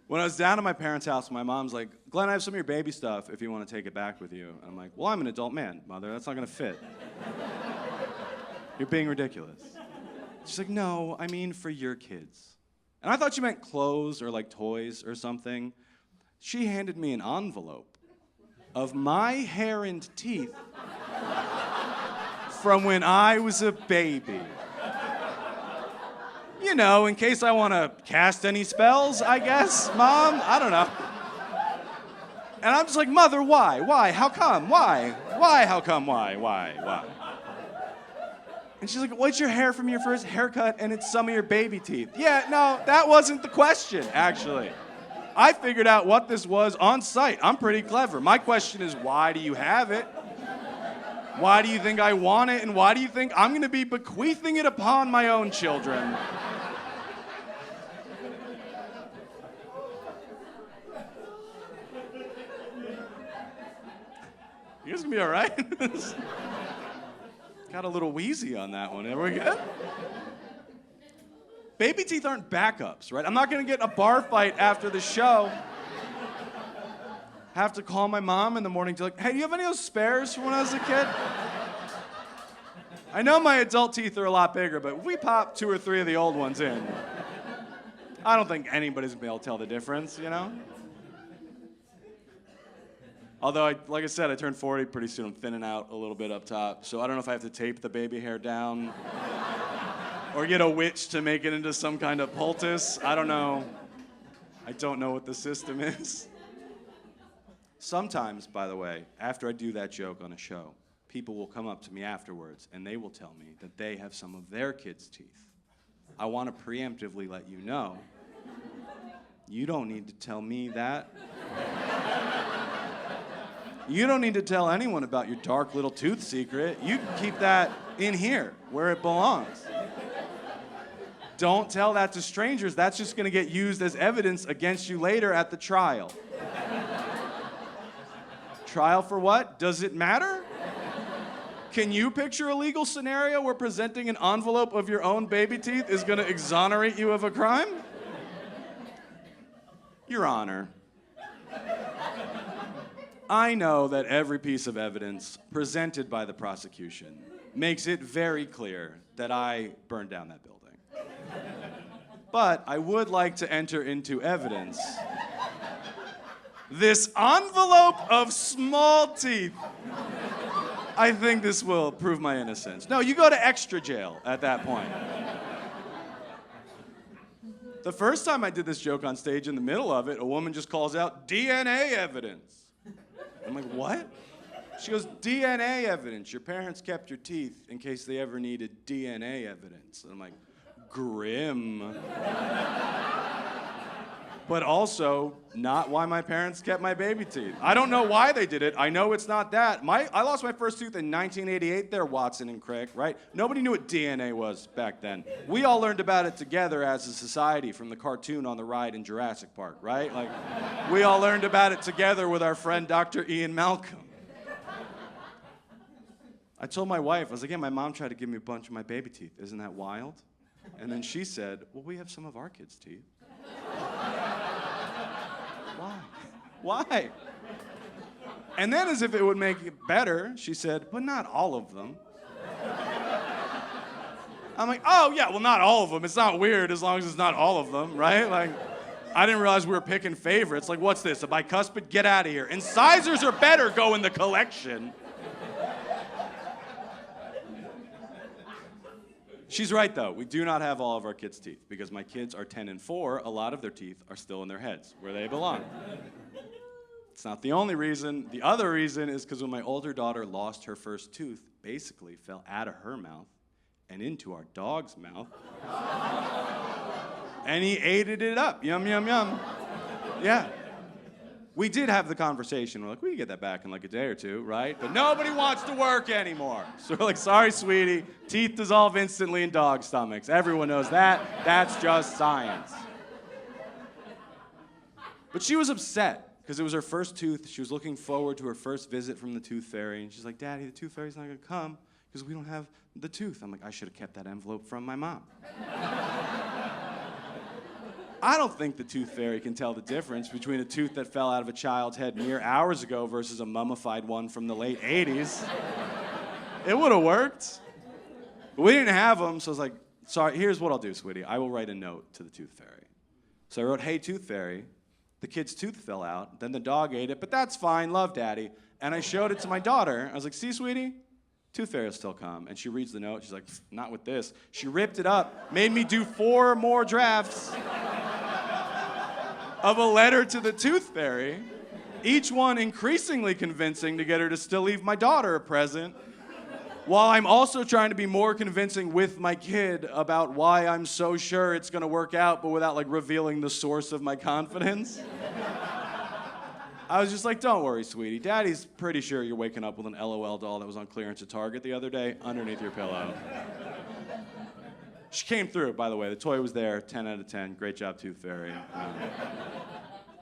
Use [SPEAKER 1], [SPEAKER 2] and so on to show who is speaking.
[SPEAKER 1] When I was down at my parents' house, my mom's like, Glenn, I have some of your baby stuff if you want to take it back with you. And I'm like, well, I'm an adult man, Mother. That's not going to fit. You're being ridiculous. She's like, no, I mean for your kids. And I thought she meant clothes or like toys or something. She handed me an envelope of my hair and teeth from when I was a baby. You know, in case I want to cast any spells, I guess, Mom? I don't know. And I'm just like, Mother, why? Why? How come? Why? Why? How come? Why? Why? And she's like, what's your hair from your first haircut and it's some of your baby teeth? Yeah, no, that wasn't the question, actually. I figured out what this was on site. I'm pretty clever. My question is, why do you have it? Why do you think I want it? And why do you think I'm going to be bequeathing it upon my own children? You guys gonna be all right? Got a little wheezy on that one. Are we good? Baby teeth aren't backups, right? I'm not gonna get in a bar fight after the show. Have to call my mom in the morning to like, hey, do you have any of those spares from when I was a kid? I know my adult teeth are a lot bigger, but if we pop 2 or 3 of the old ones in, I don't think anybody's gonna be able to tell the difference, you know? Although, like I said, I turned 40 pretty soon. I'm thinning out a little bit up top. So I don't know if I have to tape the baby hair down or get a witch to make it into some kind of poultice. I don't know. I don't know what the system is. Sometimes, by the way, after I do that joke on a show, people will come up to me afterwards and they will tell me that they have some of their kids' teeth. I want to preemptively let you know, you don't need to tell me that. You don't need to tell anyone about your dark little tooth secret. You can keep that in here, where it belongs. Don't tell that to strangers. That's just going to get used as evidence against you later at the trial. Trial for what? Does it matter? Can you picture a legal scenario where presenting an envelope of your own baby teeth is going to exonerate you of a crime? Your Honor, I know that every piece of evidence presented by the prosecution makes it very clear that I burned down that building. But I would like to enter into evidence this envelope of small teeth. I think this will prove my innocence. No, you go to extra jail at that point. The first time I did this joke on stage, in the middle of it, a woman just calls out, DNA evidence. I'm like, what? She goes, DNA evidence. Your parents kept your teeth in case they ever needed DNA evidence. And I'm like, grim. But also, not why my parents kept my baby teeth. I don't know why they did it. I know it's not that. I lost my first tooth in 1988 there, Watson and Crick, right? Nobody knew what DNA was back then. We all learned about it together as a society from the cartoon on the ride in Jurassic Park, right? Like, we all learned about it together with our friend Dr. Ian Malcolm. I told my wife, I was like, yeah, my mom tried to give me a bunch of my baby teeth. Isn't that wild? And then she said, well, we have some of our kids' teeth. Why? Why? And then, as if it would make it better, she said, but not all of them. I'm like, oh, yeah, well, not all of them. It's not weird as long as it's not all of them, right? Like, I didn't realize we were picking favorites. Like, what's this, a bicuspid? Get out of here. Incisors are better, go in the collection. She's right, though. We do not have all of our kids' teeth because my kids are 10 and 4. A lot of their teeth are still in their heads where they belong. It's not the only reason. The other reason is because when my older daughter lost her first tooth, basically fell out of her mouth and into our dog's mouth. And he ate it up. Yum, yum, yum. Yeah. We did have the conversation. We're like, we can get that back in like a day or two, right? But nobody wants to work anymore. So we're like, sorry, sweetie. Teeth dissolve instantly in dog stomachs. Everyone knows that. That's just science. But she was upset because it was her first tooth. She was looking forward to her first visit from the tooth fairy. And she's like, Daddy, the tooth fairy's not going to come because we don't have the tooth. I'm like, I should have kept that envelope from my mom. I don't think the tooth fairy can tell the difference between a tooth that fell out of a child's head mere hours ago versus a mummified one from the late 80s. It would have worked. But we didn't have them, so I was like, sorry, here's what I'll do, sweetie. I will write a note to the tooth fairy. So I wrote, hey, tooth fairy, the kid's tooth fell out, then the dog ate it, but that's fine, love daddy. And I showed it to my daughter. I was like, see, sweetie? Tooth fairy will still come. And she reads the note. She's like, not with this. She ripped it up, made me do 4 more drafts of a letter to the tooth fairy, each one increasingly convincing to get her to still leave my daughter a present, while I'm also trying to be more convincing with my kid about why I'm so sure it's gonna work out, but without like revealing the source of my confidence. I was just like, don't worry, sweetie. Daddy's pretty sure you're waking up with an LOL doll that was on clearance at Target the other day underneath your pillow. She came through, by the way. The toy was there, 10 out of 10. Great job, Tooth Fairy.